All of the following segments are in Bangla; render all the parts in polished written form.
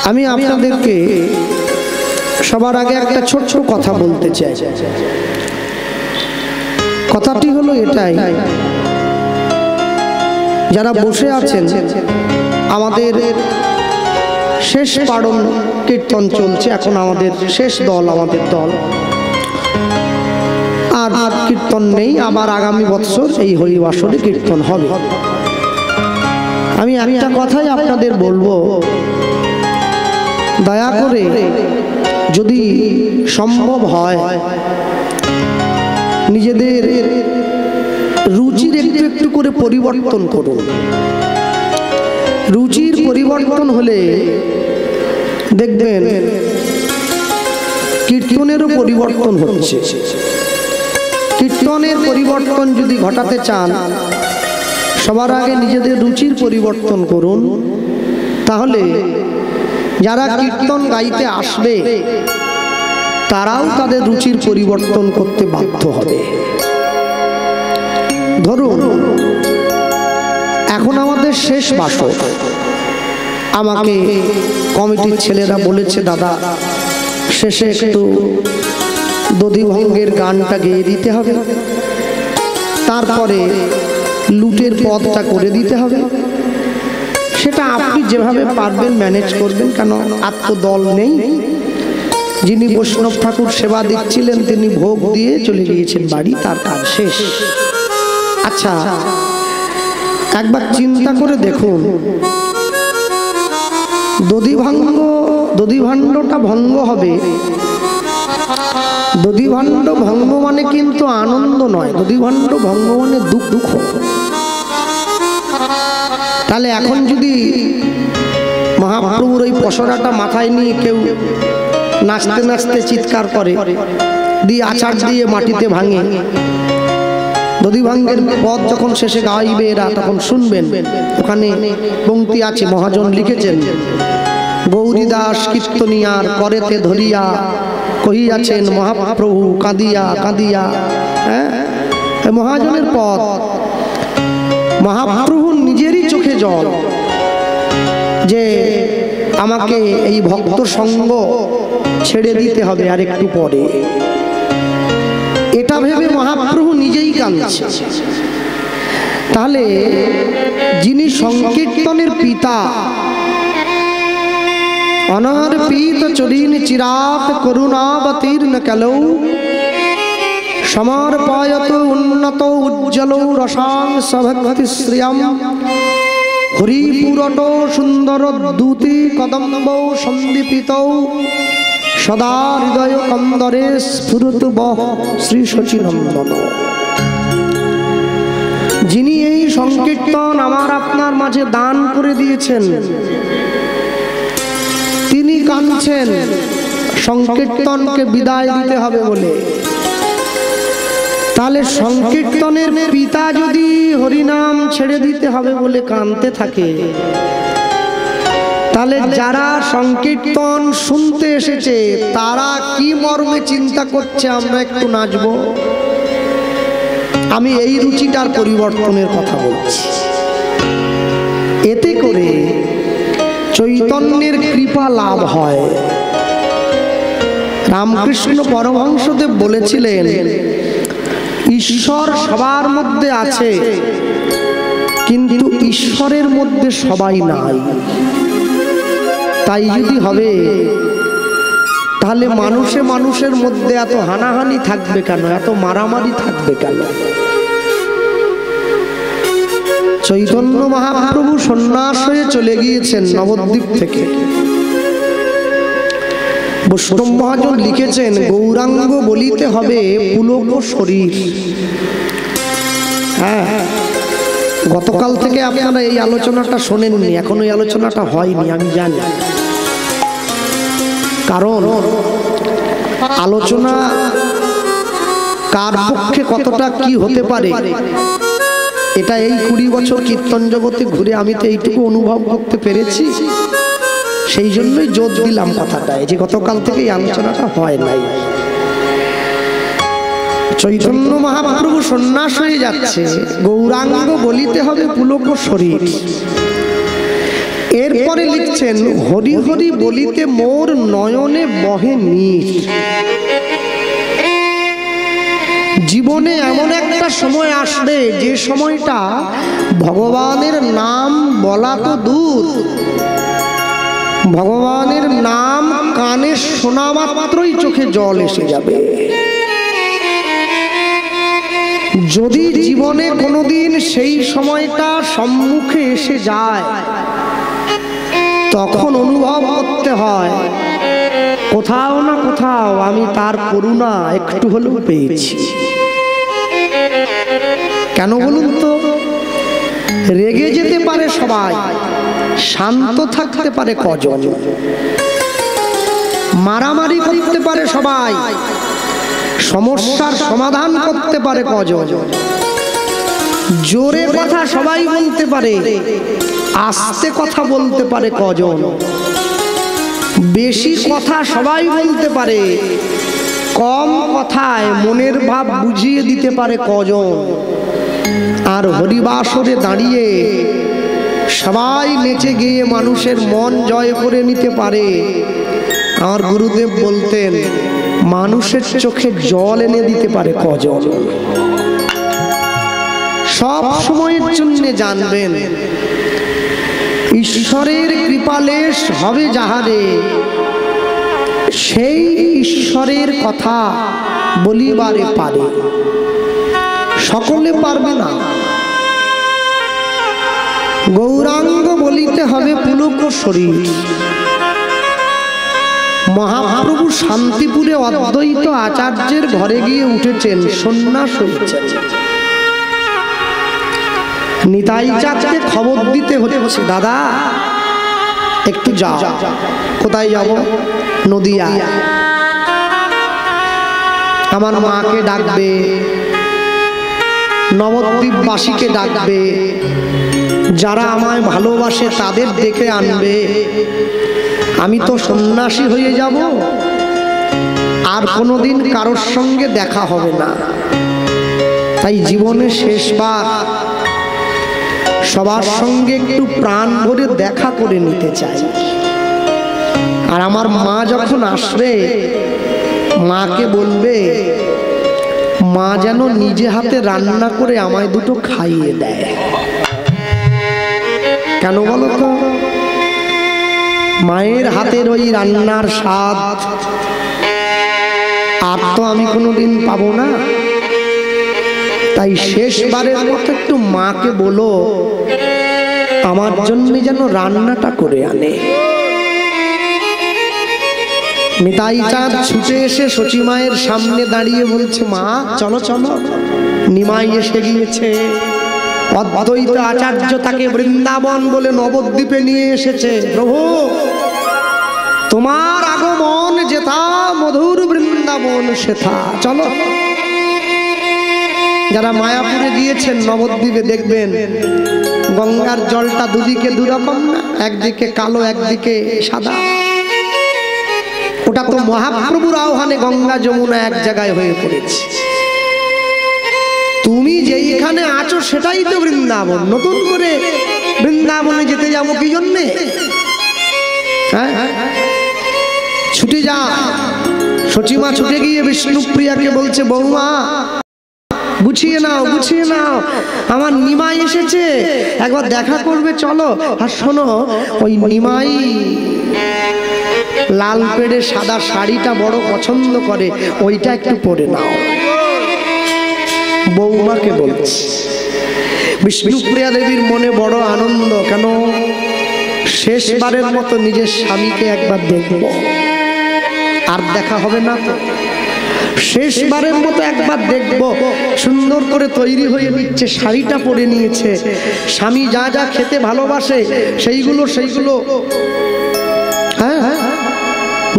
আমি আপনাদেরকে সবার আগে একটা ছোট্ট কথা বলতে চাই। কথাটি হলো এটাই, যারা বসে আছেন আমাদের শেষ পাড়ন কীর্তন চলছে, এখন আমাদের শেষ দল, আমাদের দল আর কীর্তন নেই। আবার আগামী বৎসর এই হরিবাসরে কীর্তন হবে। আমি একটা কথাই আপনাদের বলবো, দয়া করে যদি সম্ভব হয় নিজেদের রুচির একটু একটু করে পরিবর্তন করুন। রুচির পরিবর্তন হলে দেখবেন কীর্তনেরও পরিবর্তন হচ্ছে। কীর্তনের পরিবর্তন যদি ঘটাতে চান, সবার আগে নিজেদের রুচির পরিবর্তন করুন। তাহলে যারা কীর্তন গাইতে আসবে তারাও তাদের রুচির পরিবর্তন করতে বাধ্য হবে। ধরুন এখন আমাদের শেষ বাসর, আমাকে কমিটির ছেলেরা বলেছে, দাদা শেষে একটু দধিভঙ্গের গানটা গেয়ে দিতে হবে, তারপরে লুটের পদটা করে দিতে হবে। সেটা আপনি যেভাবে পারবেন ম্যানেজ করবেন, কেন আর তো দল নেই। যিনি বৈষ্ণব ঠাকুর সেবা দিচ্ছিলেন তিনি ভোগ দিয়ে চলে গিয়েছেন বাড়ি, তার কাজ শেষ। আচ্ছা একবার চিন্তা করে দেখুন, দধিভাণ্ডটা ভঙ্গ হবে। দধিভাণ্ড ভঙ্গ মানে কিন্তু আনন্দ নয়, দধিভাণ্ড ভঙ্গ মানে দুঃখ। তাহলে এখন যদি মহাপ্রভুর ওই পসরাটা মাথায় নিয়ে কেউ নাচতে নাচতে চিৎকার করে, দিয়ে আচার দিয়ে মাটিতে ভাঙে, দধিভাঙ্গের পদ যখন শেষে গাইবে এরা, তখন শুনবেন ওখানে পংক্তি আছে, মহাজন লিখেছেন, গৌরীদাস কীর্তনিয়ার করেতে ধরিয়া কহিয়াছেন মহাপ্রভু কাঁদিয়া কাঁদিয়া। হ্যাঁ, মহাজনের পদ, মহাপ্রভু নিজেরই চোখে জল যে আমাকে এই ভক্ত সঙ্গ ছেড়ে দিতে হবে আর একটু পরে। এটা ভেবে মহাপ্রভু নিজেই কাঁদছে। তাহলে যিনি সংকীর্তনের পিতা, অনার্পিত চরিন চিরাত করুণাবতীর্ণ কালৌ সমর্পয়ত উন্নত উজ্জ্বল রসাং সভক্তি শ্রিয়ম হরিপুরট সুন্দর দূতি কদম্ব সন্দীপিত সদা হৃদয় কন্দরে স্ফুরত বহ শ্রী শচীনন্দন। যিনি এই সংকীর্তন আমার আপনার মাঝে দান করে দিয়েছেন, তিনি কাঁদছেন সংকীর্তনকে বিদায় দিতে হবে বলে। তাহলে সংকীর্তনের পিতা যদি হরিনাম ছেড়ে দিতে হবে বলে কাঁদতে থাকে, তাহলে যারা সংকীর্তন শুনতে এসেছে তারা কি মর্মে চিন্তা করছে আমরা একটু নাচবো। আমি এই রুচিটার পরিবর্তনের কথা বলছি। এতে করে চৈতন্যের কৃপা লাভ হয়। রামকৃষ্ণ পরমহংসদেব বলেছিলেন, ঈশ্বর সবার মধ্যে আছে, কিন্তু ঈশ্বরের মধ্যে সবাই নাই। তাই যদি হবে তাহলে মানুষের মধ্যে এত হানাহানি থাকবে কেন, এত মারামারি থাকবে কেন? চৈতন্য মহাপ্রভু সন্ন্যাস হয়ে চলে গিয়েছেন নবদ্বীপ থেকে। বৈষ্ণব মহাজন লিখেছেন, গৌরাঙ্গ বলিতে হবে পুলক শরীর। হ্যাঁ, গতকাল থেকে আপনারা এই আলোচনাটা শোনেননি, এখনো এই আলোচনাটা হয়নি, আমি জানি। কারণ আলোচনা কার পক্ষে কতটা কি হতে পারে, এটা এই 20 বছর কীর্তন জগতে ঘুরে আমি তো এইটুকু অনুভব করতে পেরেছি। সেই জন্যই জোর দিলাম কথাটায় যে গতকাল থেকে এই আলোচনাটা হয় নাই। চৈতন্য মহাপ্রভু সন্ন্যাস হয়ে যাচ্ছে, গৌরাঙ্গ বলিতে হবে পুলক শরীর। এরপরে লিখছেন, হরি হরি বলিতে মোর নয়নে বহে নীর। জীবনে এমন একটা সময় আসবে যে সময়টা ভগবানের নাম বলা তো দূর, ভগবানের নাম কানে শোনা মাত্রই চোখে জল এসে যাবে। যদি জীবনে কোনোদিন সেই সময়টা সম্মুখে এসে যায়, তখন অনুভব করতে হয় কোথাও না কোথাও আমি তার করুণা একটু হলেও পেয়েছি। কেন বলুন তো? রেগে যেতে পারে সবাই, শান্ত থাকতে পারে কজন। মারামারি করতে পারে সবাই, সমস্যার সমাধান করতে পারে কজন। জোরে কথা সবাই বলতে পারে, আস্তে কথা বলতে পারে কজন। বেশি কথা সবাই বলতে পারে, কম কথায় মনের ভাব বুঝিয়ে দিতে পারে কজন। আর হরিবাসরে দাঁড়িয়ে সবাই নেচে গিয়ে মানুষের মন জয় করে নিতে পারে। আমার গুরুদেব বলতেন, মানুষের চোখে জল এনে দিতে পারে কজন। সব সময়ের জন্য জানবেন, ঈশ্বরের কৃপালেশ হবে যাহারে, সেই ঈশ্বরের কথা বলিবারে পারে। সকলে পারবে না। গৌরাঙ্গ বলিতে হবে পুলক শরীর। মহাপ্রভু শান্তিপুরে অদ্বৈত আচার্যের ঘরে গিয়ে উঠেছেন, সন্ন্যাস হয়েছেন। নিতাই চাঁদকে খবর দিতে হচ্ছে, দাদা একটু যাও। কোথায় যাব? নদিয়া। আমার মাকে ডাকবে, নবদ্বীপবাসীকে ডাকবে, যারা আমায় ভালোবাসে তাদের ডেকে আনবে। আমি তো সন্ন্যাসী হয়ে যাব, আর কোনোদিন কারোর সঙ্গে দেখা হবে না। তাই জীবনে শেষবার সবার সঙ্গে একটু প্রাণ ভরে দেখা করে নিতে চাই। আর আমার মা যখন আসবে, মাকে বলবে, মা যেন নিজে হাতে রান্না করে আমায় দুটো খাইয়ে দেয়। কেন বলো তো? মায়ের হাতের ওই রান্নার স্বাদ আর তো আমি কোনোদিন পাবো না। তাই শেষবারের মতো একটু মাকে বলো, আমার জন্য যেন রান্নাটা করে আনে। নিতাই চাঁদ ছুটে এসে সচি মায়ের সামনে দাঁড়িয়ে বলছে, মা চলো চলো, নিমাই এসে গিয়েছে। অদ্বৈত আচার্য তাকে বৃন্দাবন বলে নবদ্বীপে নিয়ে এসেছে। প্রভু, তোমার আগমন যেথা, মধুর বৃন্দাবন সেথা। চলো। যারা মায়াপুরে গিয়েছেন, নবদ্বীপে দেখবেন গঙ্গার জলটা দুদিকে দুরকম না, একদিকে কালো একদিকে সাদা। ওটা তো মহাপ্রভুর আহ্বানে গঙ্গা যমুনা এক জায়গায় হয়ে পড়েছে। তুমি যেইখানে আছো সেটাই তো বৃন্দাবন। নতুন করে বৃন্দাবনে যেতে যাবো কি জন্যে? ছুটে যা। সচিমা ছুটে গিয়ে বিষ্ণুপ্রিয়াকে বলছে, বৌমা গুছিয়ে নাও, গুছিয়ে নাও, আমার নিমাই এসেছে, একবার দেখা করবে, চলো। আর শোনো, ওই নিমাই লাল পেড়ে সাদা শাড়িটা বড় পছন্দ করে, ওইটা একটু পরে নাও। বৌমাকে বলছে। বিষ্ণুপ্রিয়া দেবীর মনে বড় আনন্দ। কেন? শেষবারের মতো নিজের স্বামীকে একবার দেখব, আর দেখা হবে না তো। শেষবারের মতো একবার দেখব। সুন্দর করে তৈরি হয়ে নিচ্ছে, শাড়িটা পরে নিয়েছে। স্বামী যা যা খেতে ভালোবাসে সেইগুলো হ্যাঁ,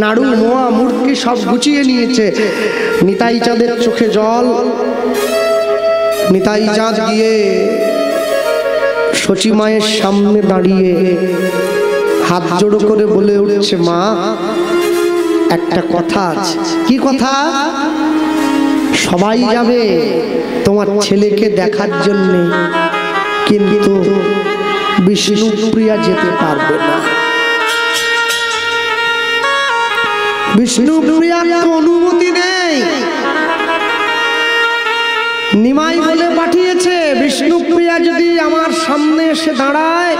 নাড়ু মোয়া মুরগি সব গুছিয়ে নিয়েছে। নিতাই চাঁদের চোখে জল। নিতাই চাঁদ গিয়ে সচি মায়ের সামনে দাঁড়িয়ে হাত জোড়ো করে বলে উঠছে, মা একটা কথা আছে। কি কথা? সবাই যাবে তোমার ছেলেকে দেখার জন্য, কিন্তু বিষ্ণুপ্রিয়া যেতে পারবে না। বিষ্ণুপ্রিয়ার তো অনুমতি নেই। নিমাই বলে পাঠিয়েছে, বিষ্ণুপ্রিয়া যদি আমার সামনে এসে দাঁড়ায়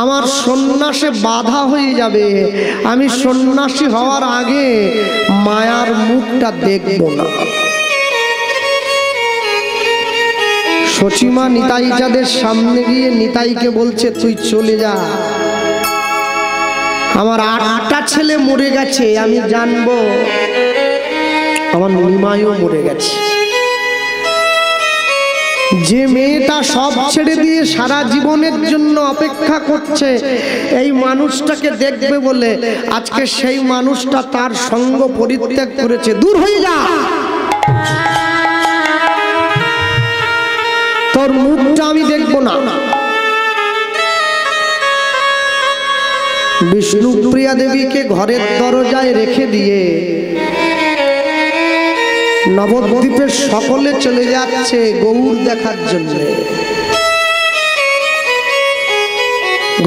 আমার সন্ন্যাসে বাধা হয়ে যাবে। আমি সন্ন্যাসী হওয়ার আগে মায়ার মুখটা দেখব না। সচিমা নিতাই চাঁদের সামনে গিয়ে নিতাইকে বলছে, তুই চলে যা, আমার 8টা ছেলে মরে গেছে, আমি জানবো আমার নিমাইও মরে গেছে। যে মেয়েটা সব ছেড়ে দিয়ে সারা জীবনের জন্য অপেক্ষা করছে এই মানুষটাকে দেখবে বলে, আজকে সেই মানুষটা তার সঙ্গ পরিত্যাগ করেছে। দূর হয়ে যা, তোর মুখটা আমি দেখবো না। বিষ্ণুপ্রিয়া দেবীকে ঘরের দরজায় রেখে দিয়ে নবদ্বীপের সকলে চলে যাচ্ছে গৌর দেখার জন্য।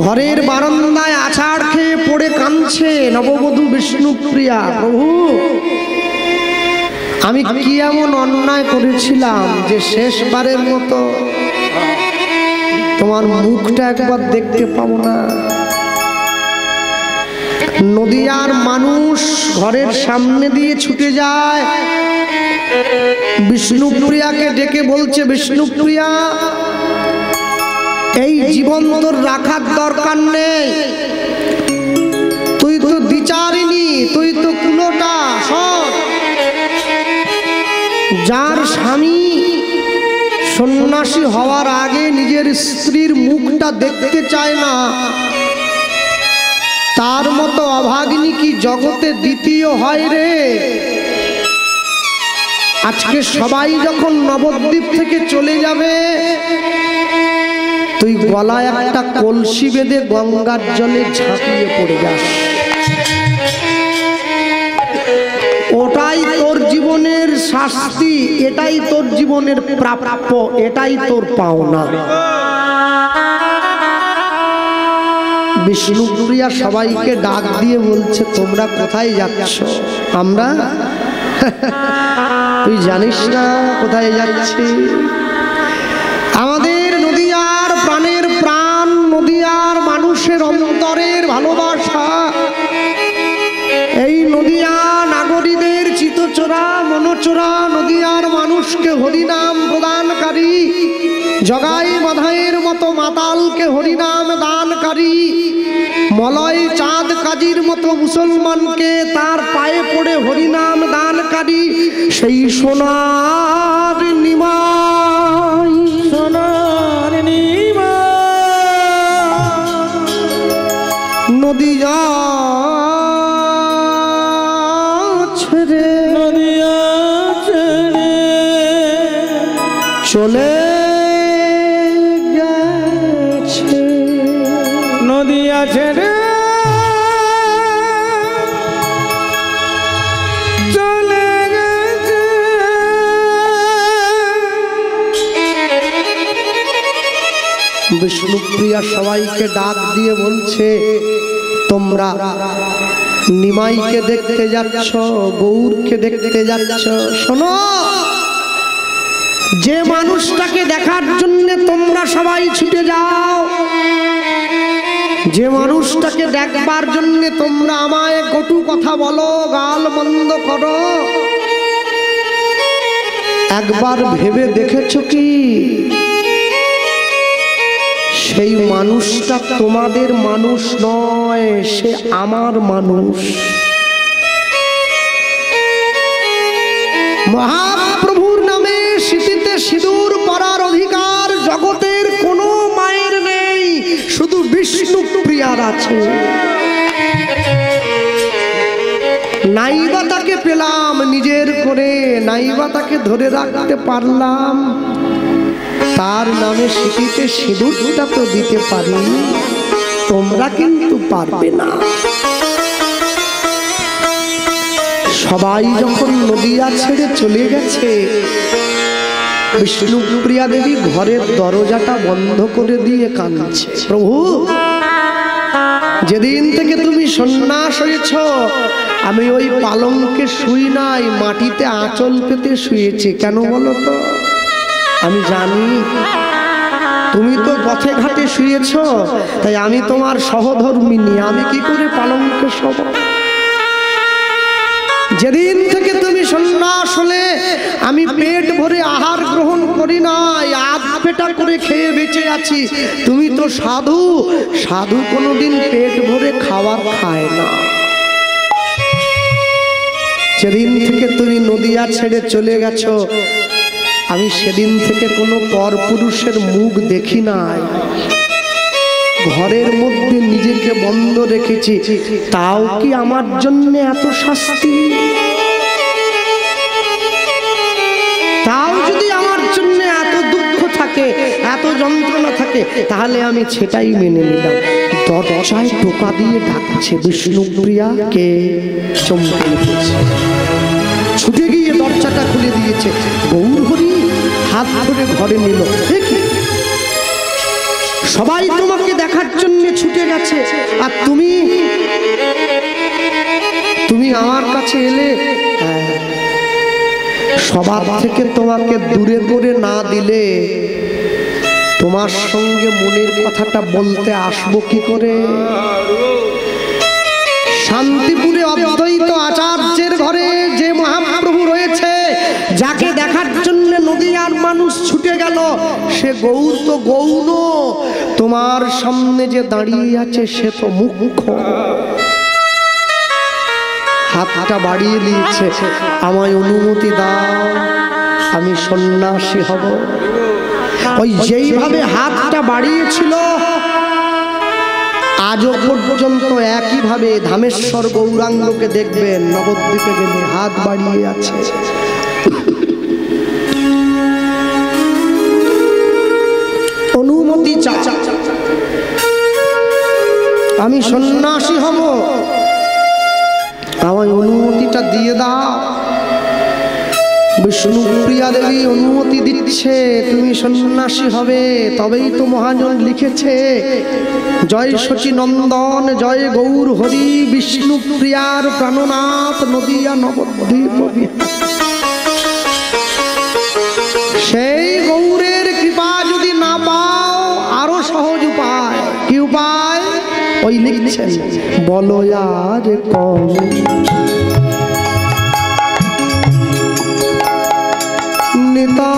ঘরের বারান্দায় আছাড় খেয়ে পড়ে কাঁদছে নববধূ বিষ্ণুপ্রিয়া। প্রভু, আমি কি এমন অন্যায় করেছিলাম যে শেষবারের মতো তোমার মুখটা একবার দেখতে পাবো না? নদিয়ার মানুষ ঘরের সামনে দিয়ে ছুটে যায়, বিষ্ণুপ্রিয়াকে ডেকে বলছে, বিষ্ণুপ্রিয়া, এই জীবন তোর রাখার দরকার নেই, তুই তো দ্বিচারিণী, তুই তো কুলোটা। সব যার স্বামী সন্ন্যাসী হওয়ার আগে নিজের স্ত্রীর মুখটা দেখতে চায় না, তার মতো অভাগিনী কি জগতে দ্বিতীয় হয় রে? আজকে সবাই যখন নবদ্বীপ থেকে চলে যাবে, তুই গলায় একটা কলসি বেঁধে গঙ্গার জলে ঝাঁপিয়ে পড়ে যাস। ওটাই তোর জীবনের শাস্তি, এটাই তোর জীবনের প্রাপ্য, এটাই তোর পাওনা। বিষ্ণুপ্রিয়া সবাইকে ডাক দিয়ে বলছে, তোমরা কোথায় যাচ্ছ? আমরা তুই জানিস না কোথায় যাচ্ছি? আমাদের নদিয়ার প্রাণের প্রাণ, নদিয়ার মানুষের অন্তরের ভালোবাসা, এই নদিয়া নাগরীদের চিতচোরা মনোচোরা নদিয়ার মানুষকে হরিনাম প্রদানকারী, জগাই মাধাইয়ের মতো মাতালকে হরিনাম দানকারী, মলয় চাঁদ কাজীর মতো মুসলমানকে তার পায়ে পড়ে হরিনাম দানকারী সেই সোনার নিমাই, সোনার নিমাই নদিয়া ছেড়ে, নদিয়া ছেড়ে চলে গেছে, নদিয়া ছেড়ে চলে গেছে। বিষ্ণুপ্রিয়া সবাইকে ডাক দিয়ে বলছে, তোমরা নিমাইকে দেখতে যাচ্ছ, গৌরকে দেখতে যাচ্ছ, শোনো, যে মানুষটাকে দেখার জন্য তোমরা সবাই ছুটে যাও, যে মানুষটাকে দেখবার জন্য তোমরা আমায় কটু কথা বলো, গাল মন্দ করো, একবার ভেবে দেখেছো কি সেই মানুষটা তোমাদের মানুষ নয়, সে আমার মানুষ। মহাপ্রভুর নামে সিঁথিতে সিঁদুর পরার অধিকার জগতের কোনো মায়ের নেই, শুধু বিষ্ণুপ্রিয়ার আছে। নাইবা তাকে পেলাম নিজের করে, নাইবা তাকে ধরে রাখতে পারলাম, তার নামে সিঁথিতে সিঁদুরটা তো দিতে পারি, তোমরা কিন্তু পারবে না। সবাই যখন নদিয়া ছেড়ে চলে গেছে, বিষ্ণুপ্রিয়া দেবী ঘরের দরজাটা বন্ধ করে দিয়ে কাঁদছে, প্রভু যেদিন থেকে তুমি সন্ন্যাস হয়েছ আমি ওই পালঙ্কে শুই নাই, মাটিতে আঁচল পেতে শুয়েছি। কেন বলো তো? আমি জানি তুমি তো পথে ঘাটে শুয়েছ, তাই আমি তোমার সহধর্মিনী, আমি কি করে পালঙ্কে শোব? যেদিন থেকে তুমি সন্ন্যাস হলে আমি পেট ভরে আহার গ্রহণ করি নাই, আধ পেটা করে খেয়ে বেঁচে আছি। তুমি তো সাধু, সাধু কোনোদিন পেট ভরে খাবার খায় না। যেদিন থেকে তুমি নদিয়া ছেড়ে চলে গেছো আমি সেদিন থেকে কোনো পরপুরুষের মুখ দেখি নাই, ঘরের মধ্যে নিজেকে বন্ধ রেখেছি। তাও কি আমার জন্য এত শাস্তি? তাও যদি আমার জন্য এত দুঃখ থাকে, এত যন্ত্রণা থাকে, তাহলে আমি সেটাই মেনে নিলাম। দরজায় টোকা দিয়ে ডাকছে বিষ্ণুপ্রিয়া, কে? চমকে উঠেছে, ছুটে গিয়ে দরজাটা খুলে দিয়েছে। গৌর হরি হাত ধরে ঘরে নিল। দেখি সবাই তোমাকে দেখার জন্য ছুটে গেছে, আর তুমি আমার কাছে এলে। সবার থেকে তোমাকে দূরে করে না দিলে তোমার সঙ্গে মনের কথাটা বলতে আসবো কি করে? শান্তিপুরে অদ্বৈত আচার্যের ঘরে যে মহাপ্রভু রয়েছে, যাকে দেখার জন্য নদিয়ার মানুষ ছুটে গেল, সে গৌর তো গৌণ, তোমার সামনে যে দাঁড়িয়ে আছে সে তো মুখ্য। হাতটা বাড়িয়ে দিয়েছে, আমায় অনুমতি দাও, আমি সন্ন্যাসী হব। ওই যেইভাবে হাতটা বাড়িয়েছিল আজও পর্যন্ত একইভাবে ধামেশ্বর গৌরাঙ্গকে দেখবেন, নবদ্বীপে গেলে হাত বাড়িয়ে আছে। অনুমতি চা, আমি সন্ন্যাসী হব, আমায় অনুমতিটা দিয়ে দাও। বিষ্ণুপ্রিয়া দেবী অনুমতি দিচ্ছে, তুমি সন্ন্যাসী হবে। তবেই তো মহাজন লিখেছে, জয় শচী নন্দন জয় গৌর হরি, বিষ্ণুপ্রিয়ার প্রাণনাথ নদিয়া নবদ্বীপ। সেই গৌরের কৃপা যদি না পাও, আরো সহজ উপায়। কি উপায়? ওই লিখছেন, বলো আর কম নিতা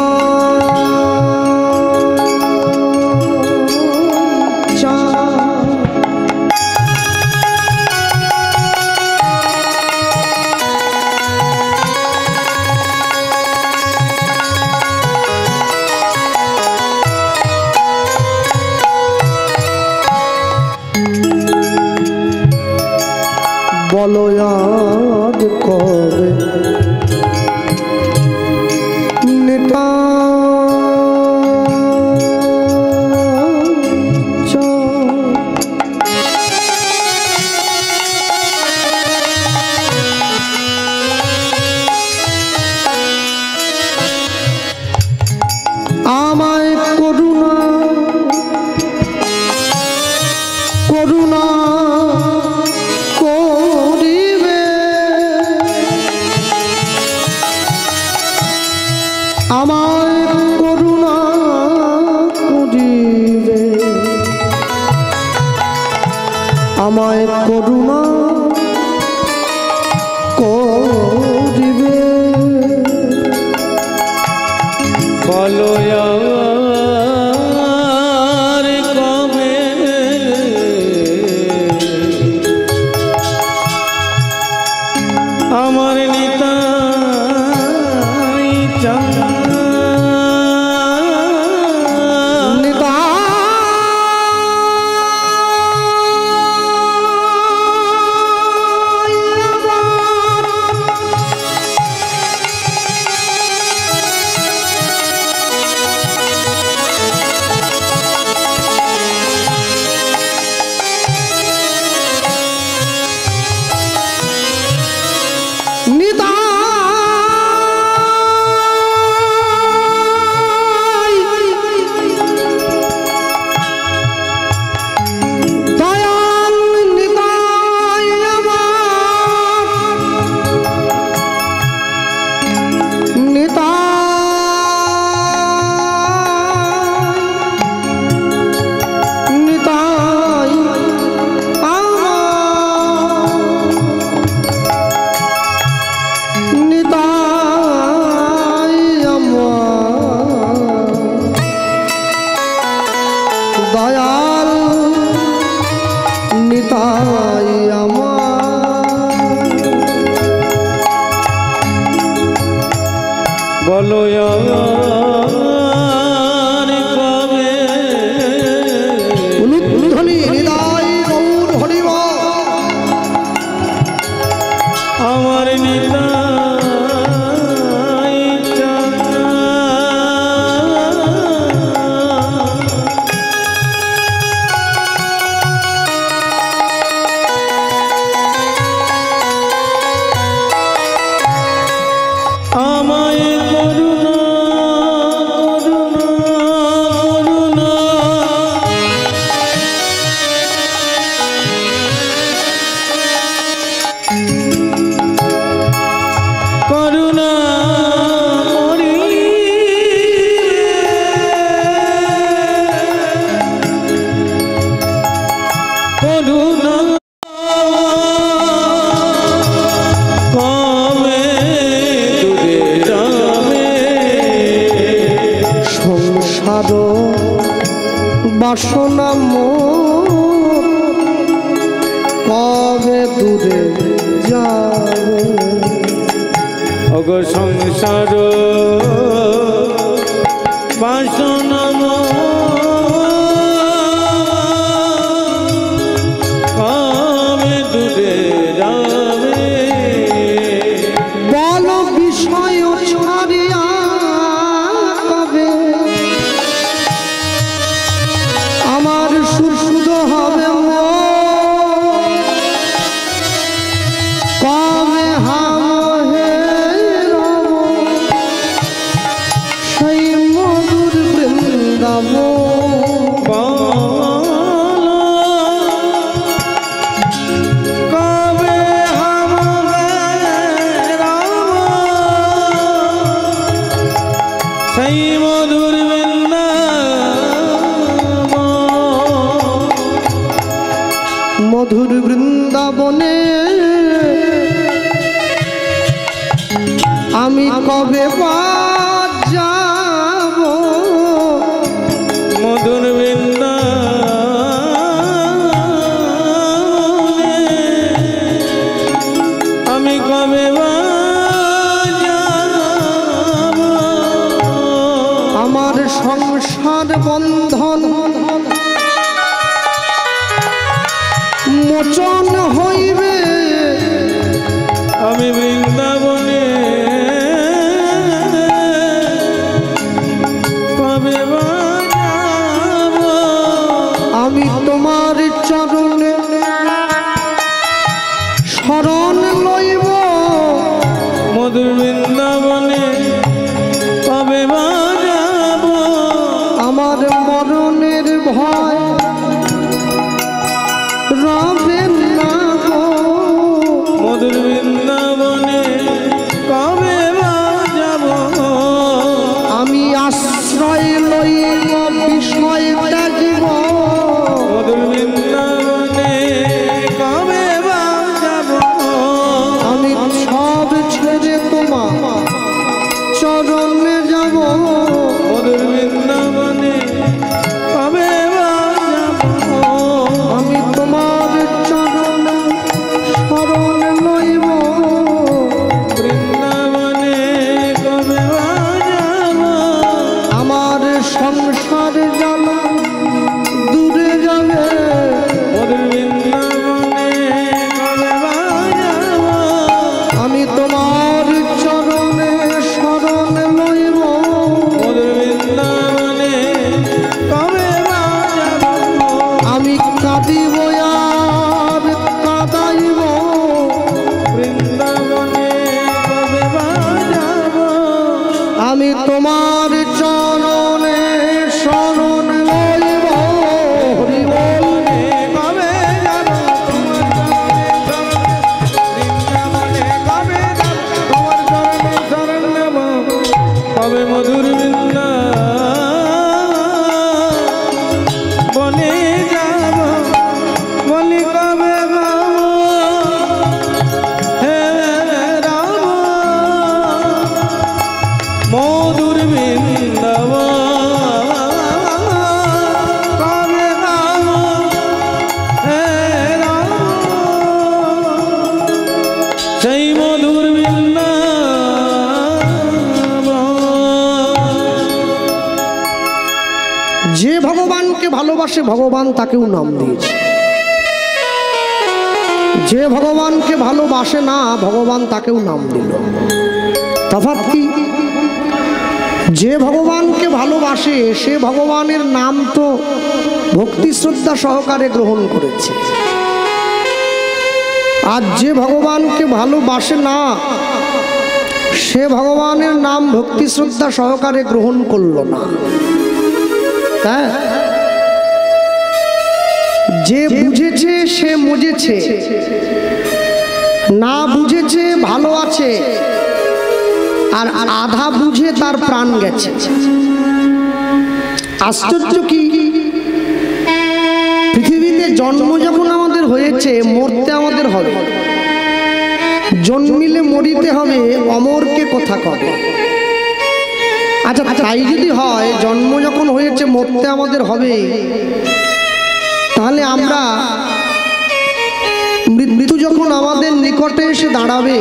বলো আর কবে নিতা আমায় করুণা করুণা করিবে, আমায় করুণা করিবে, আমায় করুণা করিবে। বলো আর কবে আমার নিতাই চাঁদ নিতাই আমার বলো আমার কবে উলুধ্বনি নিতাই গৌর হরি বল আমার নিতাই চাঁদা আমায় করুণা করুণা করুণা করুণা করি করুণা কবে দূরে যাবে সংসার বাসনা কবে দূরে যাবে অগো সংসার বাসনা কবে দূরে যাবে বল বিষয় ছাড়িয়া কবে আমার সুশুদ্ধ হবে কবে হামহে রব সেই মধুর বৃন্দাবন কবে সেই মধুর মধুর বৃন্দাবনে আমি কবে যাব মধুর আমি কবে আমার সংসার বন্ধন মোচন হইবে আমি বৃন্দাবনে কবে যাব আমি তোমার চরণে শরণ লইব মধুর বৃন্দাবনে কবে যাব আমার মরণের ভয় রবে না গো ভালোবাসে ভগবান তাকেও নাম দিয়েছে। যে ভগবানকে ভালোবাসে না ভগবান তাকেও নাম দিল। তফাৎ কি? যে ভগবানকে ভালোবাসে সে ভগবানের নাম তো ভক্তি শ্রদ্ধা সহকারে গ্রহণ করেছে, আর যে ভগবানকে ভালোবাসে না সে ভগবানের নাম ভক্তি শ্রদ্ধা সহকারে গ্রহণ করলো না। হ্যাঁ, যে বুঝেছে সে মজেছে, না বুঝেছে ভালো আছে, আর আধা বুঝে তার প্রাণ গেছে। আশ্চর্য কি, পৃথিবীতে জন্ম যখন আমাদের হয়েছে মরতে আমাদের হবে, জন্মিলে মরিতে হবে, অমরকে কথা কবে। আচ্ছা তাই যদি হয় জন্ম যখন হয়েছে মরতে আমাদের হবে, তাহলে আমরা মৃত্যু যখন আমাদের নিকটে এসে দাঁড়াবে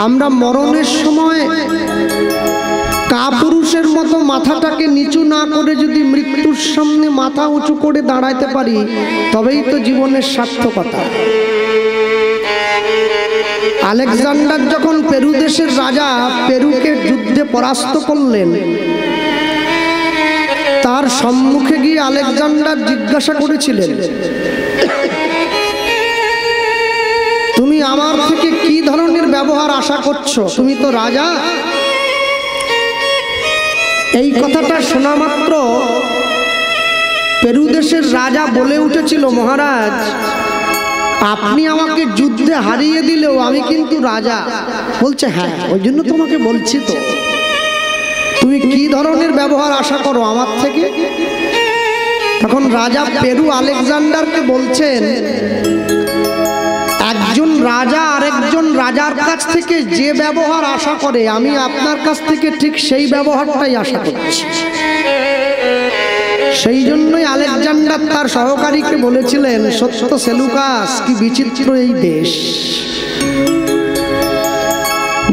আমরা মরণের সময় কাপুরুষের মতো মাথাটাকে নিচু না করে যদি মৃত্যুর সামনে মাথা উঁচু করে দাঁড়াইতে পারি তবেই তো জীবনের সার্থকতা। আলেকজান্ডার যখন পেরু দেশের রাজা পেরুকে যুদ্ধে পরাস্ত করলেন, তার সম্মুখে গিয়ে আলেকজান্ডার জিজ্ঞাসা করেছিলেন, তুমি আমার থেকে কি ধরনের ব্যবহার আশা করছো? তুমি তো রাজা। এই কথাটা শোনা মাত্র পেরু দেশের রাজা বলে উঠেছিল, মহারাজ আপনি আমাকে যুদ্ধে হারিয়ে দিলেও আমি কিন্তু রাজা। বলছে হ্যাঁ, ওই জন্য তোমাকে বলছি তো, তুমি কি ধরনের ব্যবহার আশা করো আমার থেকে? তখন রাজা পেরু আলেকজান্ডারকে বলছেন, একজন রাজা আরেকজন রাজার কাছ থেকে যে ব্যবহার আশা করে আমি আপনার কাছ থেকে ঠিক সেই ব্যবহারটাই আশা করছি। সেই জন্যই আলেকজান্ডার তার সহকারীকে বলেছিলেন, সত্য সেলুকাস কি বিচিত্র এই দেশ,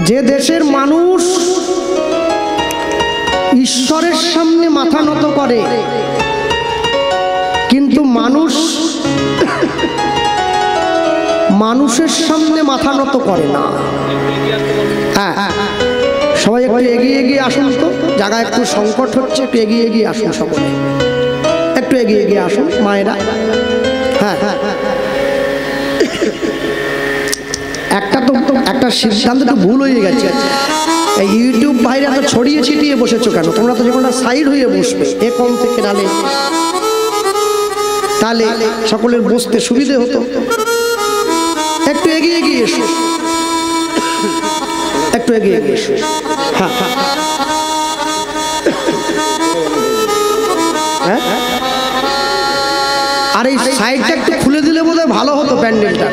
যে দেশের মানুষ ঈশ্বরের সামনে মাথা নত করে কিন্তু মানুষের সামনে মাথা নত করে না। হ্যাঁ, সবাই একটু এগিয়ে এগিয়ে আসুন তো, জায়গা একটু সংকট হচ্ছে, একটু এগিয়ে এগিয়ে আসুন, সকলে একটু এগিয়ে এগিয়ে আসুন মায়েরা। হ্যাঁ, একটা সিদ্ধান্ত একটু ভুল হয়ে গেছে। এই ইউটিউব বাইরে এত ছড়িয়ে ছিটিয়ে বসেছো কেন? তোমরা তো যেমন সাইড হয়ে বসবে এ কম থেকে নালে, তাহলে সকলের বসতে সুবিধে হতো। একটু এগিয়ে এগিয়ে এসো, একটু এগিয়ে এগিয়ে এসো। হ্যাঁ হ্যাঁ, আর এই সাইডটা একটু খুলে দিলে বোধহয় ভালো হতো প্যান্ডেলটা,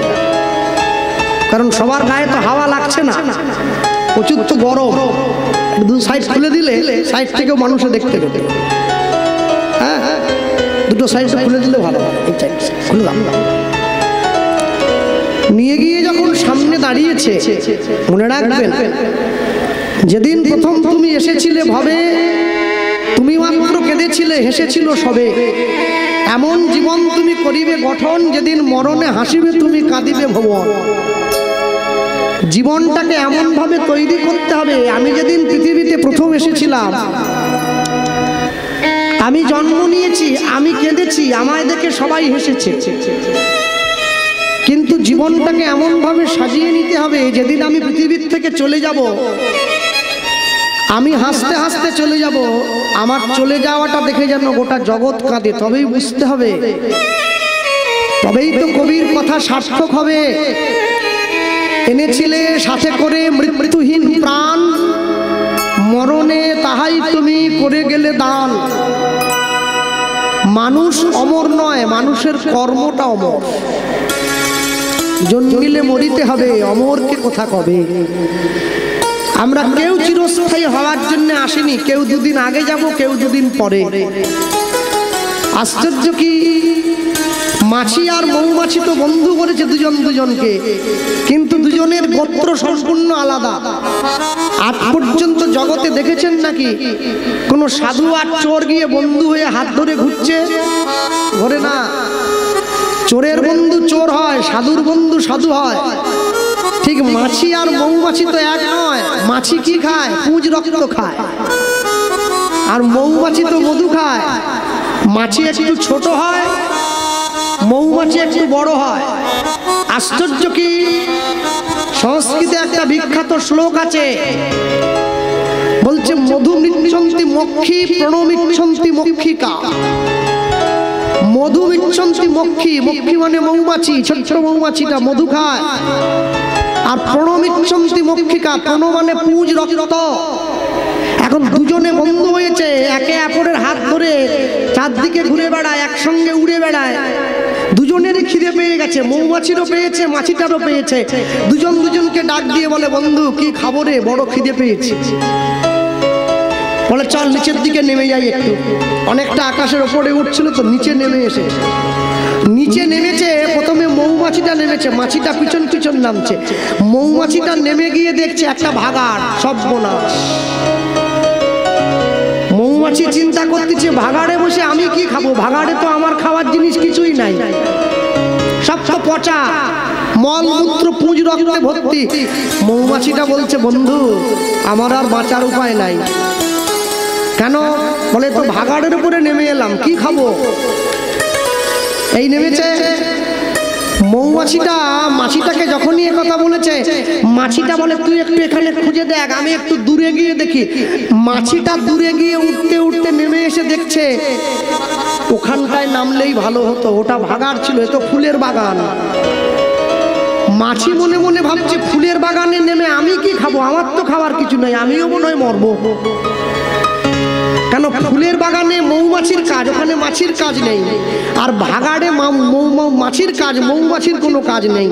কারণ সবার গায়ে তো হাওয়া লাগছে না, প্রচুর তো গরম। দু সাইড খুলে দিলে সাইড থেকেও মানুষে দেখতে পেতে। হ্যাঁ, দুটো সাইড খুলে দিলে ভালো হয়। এই সাইড খুললাম, নিয়ে গিয়ে যখন সামনে দাঁড়িয়েছে, মনে রাখবেন যেদিন প্রথম তুমি এসেছিলে ভবে তুমি মাত্র কেঁদেছিলে, হেসেছিল সবে, এমন জীবন তুমি করিবে গঠন, যেদিন মরণে হাসিবে তুমি কাঁদিবে ভুবন। জীবনটাকে এমন ভাবে তৈরি করতে হবে, আমি যেদিন পৃথিবীতে প্রথম এসেছিলাম আমি জন্ম নিয়েছি, আমি কেঁদেছি, আমায় দেখে সবাই হেসেছে, কিন্তু জীবনটাকে এমন ভাবে সাজিয়ে নিতে হবে যেদিন আমি পৃথিবীর থেকে চলে যাব আমি হাসতে হাসতে চলে যাব, আমার চলে যাওয়াটা দেখে যেন গোটা জগৎ কাঁদে। তবেই বুঝতে হবে, তবেই তো কবির কথা সার্থক হবে। এনেছিলে সাথে করে মৃত্যুহীন প্রাণ, মরণে তাহাই তুমি করে গেলে দান। মানুষ অমর নয়, মানুষের কর্মটা অমর। জন্মিলে মরিতে হবে, অমরকে কথা কবে। আমরা কেউ চিরস্থায়ী হওয়ার জন্য আসিনি, কেউ দুদিন আগে যাব, কেউ দুদিন পরে। আশ্চর্য কি, মাছি আর মৌমাছি তো বন্ধু করেছে দুজন দুজনকে, কিন্তু দুজনের গোত্র সম্পূর্ণ আলাদা। আজ পর্যন্ত জগতে দেখেছেন নাকি কোন সাধু আর চোর গিয়ে বন্ধু হয়ে হাত ধরে ঘুরছে? ঘরে না। চোরের বন্ধু চোর হয়, সাধুর বন্ধু সাধু হয়। ঠিক মাছি আর মৌমাছি তো এক নয়। মাছি কি খায়? পুঁজ রক্ত খায়। আর মৌমাছি তো মধু খায়। মাছি একটু ছোট হয়, মৌমাছি একটু বড় হয়। আশ্চর্য কি, সংস্কৃতে একটা বিখ্যাত শ্লোক আছে, বলছে মধু মিচ্ছন্তি মক্ষী প্রণমিচ্ছন্তি মক্ষিকা। মধু মিচ্ছন্তি মক্ষী, মক্ষী মানে মৌমাছি, ছোট্ট মৌমাছিটা মধু খায়। আর প্রণমিচ্ছন্তি মক্ষিকা, প্রণ মানে পুঁজ রক্ত। এখন দুজনে বন্ধু হয়েছে, একে অপরের হাত ধরে চারদিকে ঘুরে বেড়ায়, একসঙ্গে উড়ে বেড়ায়। দুজনেরই খিদে পেয়ে গেছে, মৌমাছিরও পেয়েছে, মাছিটারও পেয়েছে। দুজন দুজনকে ডাক দিয়ে বলে, বন্ধু কি খাবো রে, বড় খিদে পেয়েছে। বলে চল নিচের দিকে নেমে যাই একটু। অনেকটা আকাশের ওপরে উঠছিল তো, নিচে নেমে এসে নিচে নেমেছে। প্রথমে মৌমাছিটা নেমেছে, মাছিটা পিছন পিছন নামছে। মৌমাছিটা নেমে গিয়ে দেখছে একটা ভাগাড়, সর্বনাশ। মৌমাছি চিন্তা করতেছে, ভাগাড়ে বসে আমি কি খাবো? ভাগাড়ে তো আমার খাওয়ার জিনিস কিছুই নাই, সব তো পচা, মলমূত্র পুঁজ রক্তে ভর্তি। মৌমাছিটা বলছে, বন্ধু আমার আর বাঁচার উপায় নাই। কেন? বলে তো ভাগাড়ের উপরে নেমে এলাম, কি খাবো? এই নেমেছে মৌমাছিটা। মাছিটাকে যখনই এ কথা বলেছে, মাছিটা বলে তুই একটু এখানে খুঁজে দেখ, আমি একটু দূরে গিয়ে দেখি। মাছিটা দূরে গিয়ে উঠতে উঠতে নেমে এসে দেখছে ওখানটায় নামলেই ভালো হতো, ওটা ভাগাড় ছিল, এ তো ফুলের বাগান। মাছি মনে মনে ভাবছে, ফুলের বাগানে নেমে আমি কি খাবো? আমার তো খাওয়ার কিছু নাই, আমিও মনে হয় মরবো। কেন? ফুলের বাগানে মৌমাছির কাজ, ওখানে মাছির কাজ নেই। আর ভাগাড়ে মাছির কাজ, মৌমাছির কোনো কাজ নেই।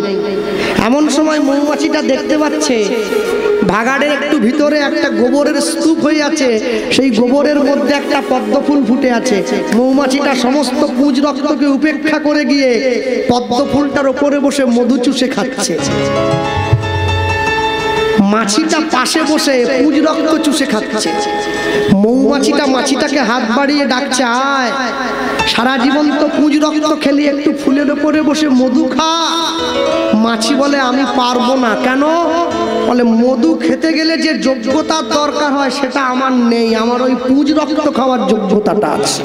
এমন সময় মৌমাছিটা দেখতে পাচ্ছে ভাগাড়ের একটু ভিতরে একটা গোবরের স্তূপ হয়ে আছে, সেই গোবরের মধ্যে একটা পদ্ম ফুল ফুটে আছে। মৌমাছিটা সমস্ত পুঁজ রক্তকে উপেক্ষা করে গিয়ে পদ্ম ফুলটার ওপরে বসে মধু চুষে খাচ্ছে। মাছিটা পাশে বসে পুঁজ রক্ত চুষে খাচ্ছে। মৌমাছিটা মাছিটাকে হাত বাড়িয়ে ডাকছে, আয়, সারা জীবন তো পুঁজ রক্ত খেলি, একটু ফুলের উপরে বসে মধু খা। মাছি বলে আমি পারবো না। কেন? বলে মধু খেতে গেলে যে যোগ্যতার দরকার হয় সেটা আমার নেই, আমার ওই পুঁজ রক্ত খাওয়ার যোগ্যতাটা আছে।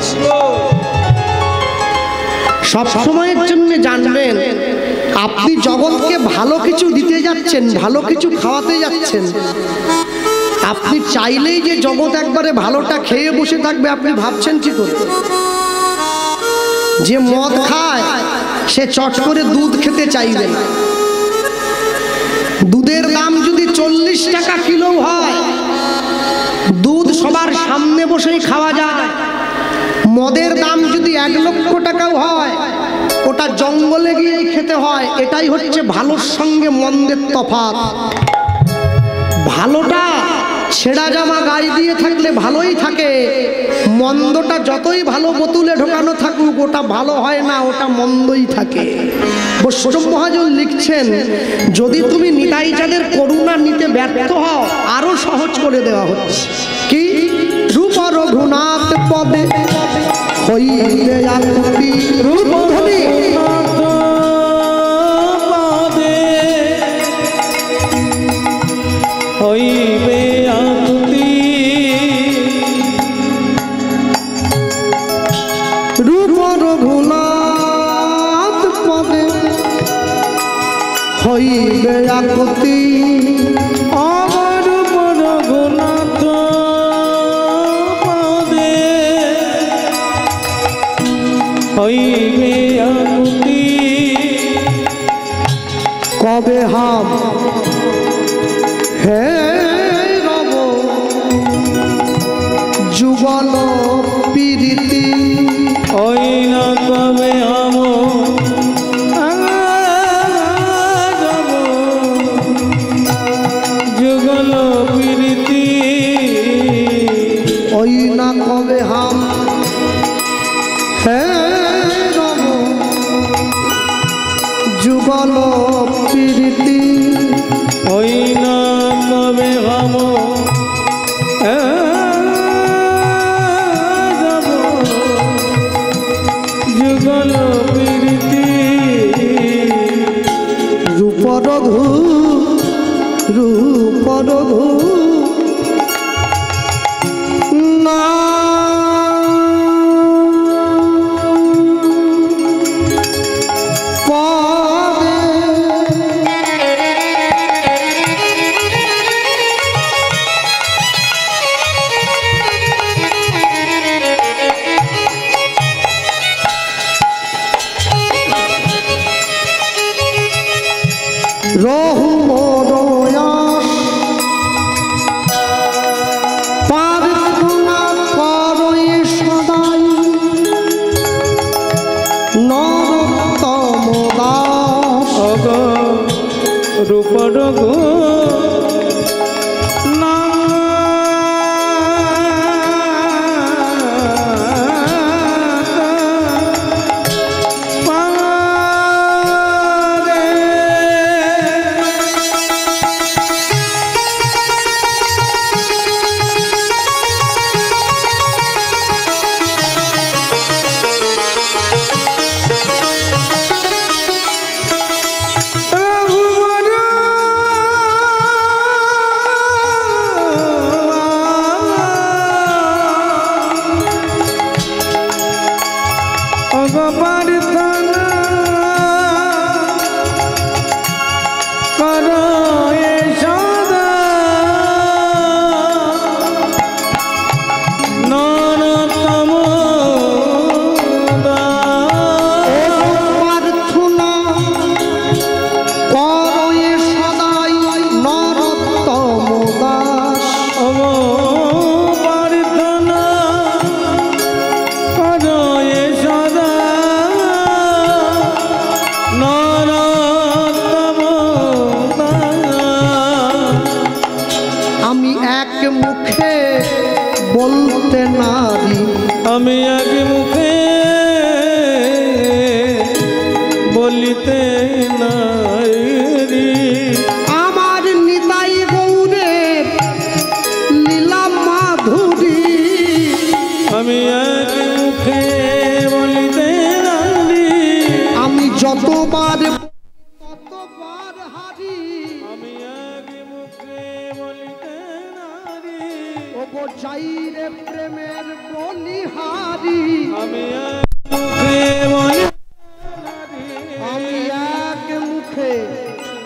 সব সময়ের জন্য জানবেন, আপনি জগৎকে ভালো কিছু দিতে যাচ্ছেন, ভালো কিছু খাওয়াতে যাচ্ছেন। আপনি চাইলেই যে জগৎ একবারে ভালোটা খেয়ে বসে থাকবে, আপনি ভাবছেন কি করে? যে মদ খায় সে চট করে দুধ খেতে চাইবে না। দুধের দাম যদি 40 টাকা কিলো হয়, দুধ সবার সামনে বসেই খাওয়া যায়। মদের দাম যদি 1 লক্ষ টাকাও হয়, ওটা জঙ্গলে গিয়েই খেতে হয়। এটাই হচ্ছে ভালোর সঙ্গে মন্দের তফাৎ। ভালোটা ছেঁড়া জামা গায়ে দিয়ে থাকলে ভালোই থাকে, মন্দটা যতই ভালো বোতলে ঢোকানো থাকুক ওটা ভালো হয় না, ওটা মন্দই থাকে। বৈষ্ণব মহাজন লিখছেন, যদি তুমি নিতাই চাঁদের করুণা নিতে ব্যর্থ হও, আরো সহজ করে দেওয়া হচ্ছে। কি? রূপ রঘুনাথ পদে হইবে আকুতি, রূপ ধনী হইবে আকুতি, রূপ রঘুনাথ পদে হইবে আকুতি। আমার রূপ রঘুনাথ পদে হইবে আকুতি। কবে হাম হে রব যুগল প্রীতি, ওই না কবে আম যুগল প্রীতি, ওই না কবে হাম হে রব যুগল প্রীতি ওই না কবে গাম যুগল প্রীতি রূপ রঘু না রহু মরয়াস প্রার্থনা করই সদাই নরোত্তম দাস রূপ রঘু বলতে নারী আমি এক মুখে বলিতে নারী আমার নিতাই গৌরের লীলা মাধুরী আমি এক মুখে বলিতে নারী আমি যতবার ততবার হারি আমি এক মুখে বলিতে নারী ও যাইরে প্রেমের বলিহারি আমি এক মুখে বলি আমি এক মুখে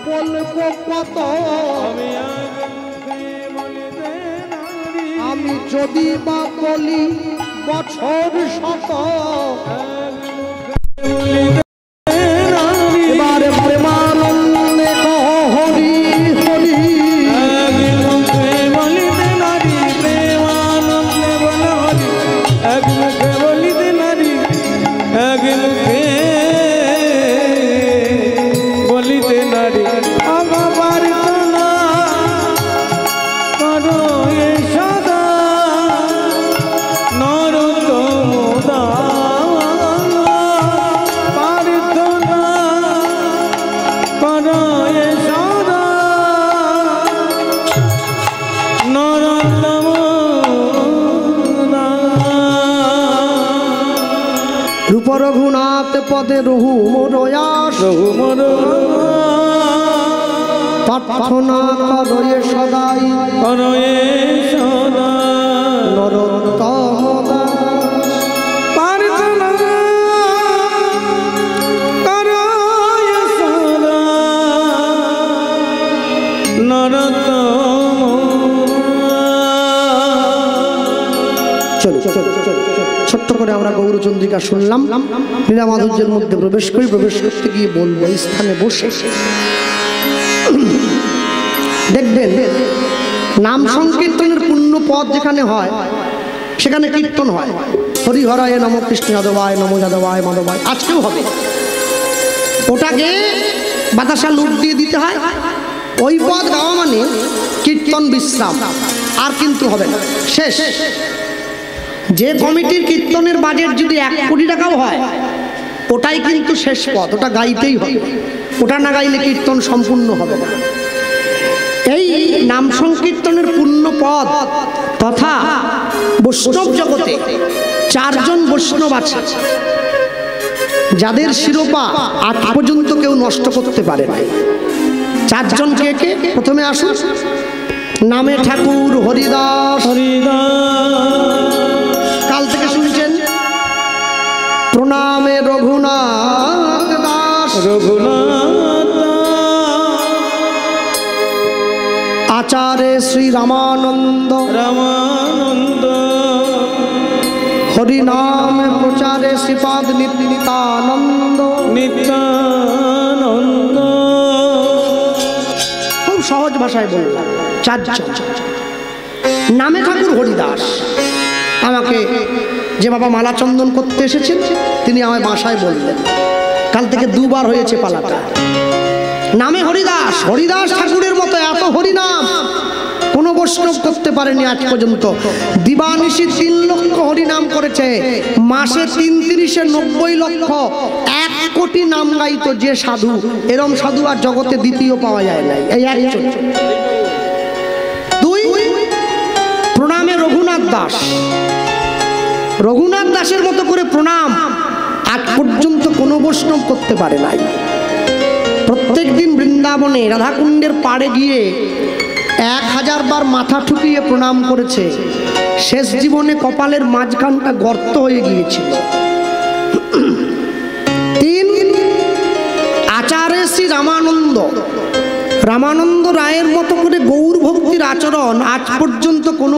বলবো কত আমি এক মুখে বলিতে নারী আমি যদি বা বলি বছর শত এবারে প্রেমানন্দে কহ হরি হরি এক মুখে বলিতে নারী প্রেমানন্দে বল হরি এক মুখে বলিতে নারী এক মুখে বলিতে নারী আমার না করো এ সদা নরোত্তম দাস প্রার্থনা করো এ সদা নরোত্তম দাস রূপ রঘুনাথ পদে রঘু মোরয়াস মোর প্রার্থনা করয়ে সদাই করো এ সদা নরোত্তম দাস প্রার্থনা করো এ সদা নরোত্তম চলো ছোট্ট করে আমরা গৌরচন্দ্রিকা শুনলাম লীলা মাধুর্যের মধ্যে প্রবেশ করতে গিয়ে বলবো এই স্থানে বসে দেখবেন নাম সংকীর্তনের পূর্ণ পদ যেখানে হয় সেখানে কীর্তন হয় হরিহরায় নম কৃষ্ণ যাদবায় নম যাদবায় মাধবায় আজকেও হবে ওটাকে বাতাসা লুট দিয়ে দিতে হয় ওই পদ গাওয়া মানে কীর্তন বিশ্রাম আর কিন্তু হবে না শেষ যে কমিটির কীর্তনের বাজেট যদি 1 কোটি টাকাও হয় ওটাই কিন্তু শেষ পথ, ওটা গাইতেই হবে, ওটা না গাইলে কীর্তন সম্পূর্ণ হবে না। এই নাম সংকীর্তনের পূর্ণ পদ তথা বৈষ্ণব জগতে চারজন বৈষ্ণব আছে যাদের শিরোপা আজ পর্যন্ত কেউ নষ্ট করতে পারে না। চারজন কে কে? প্রথমে আসুন, নামে ঠাকুর হরিদাস। কাল থেকে শুনছেন। প্রণামে রঘুনাথ দাস। আচার্য শ্রী রামানন্দ। হরিনাম প্রচারে শ্রীপাদ নিত্যানন্দ। খুব সহজ ভাষায় বললাম, চারজন। নামে ঠাকুর হরিদাস। আমাকে যে বাবা মালা চন্দন করতে এসেছেন তিনি আমার বাসায় বললেন, কাল থেকে দুবার হয়েছে পালাটা। নামে হরিদাস, হরিদাস ঠাকুরের মতো এত হরিনাম কোন বৈষ্ণব করতে পারেনি আজ পর্যন্ত। দিবানিশি 3 লক্ষ হরিনাম করেছে, মাসে 3 × 90 লক্ষ, 1 কোটি নাম গাইতো যে সাধু। এরম সাধু আর জগতে দ্বিতীয় পাওয়া যায় নাই, এই একজন। 2 প্রণামে রঘুনাথ দাস। রঘুনাথ দাসের মতো করে প্রণাম আজ পর্যন্ত কোনো বৈষ্ণব করতে পারে নাই। প্রত্যেক দিন বৃন্দাবনে রাধাকুণ্ডের পাড়ে গিয়ে 1000 বার মাথা ঠুকিয়ে প্রণাম করেছে। শেষ জীবনে কপালের মাঝখানটা গর্ত হয়ে গিয়েছিল। 3 আচার্য শ্রী রামানন্দ। রামানন্দ রায়ের মতো করে গৌর ভক্তির আচরণ আজ পর্যন্ত কোনো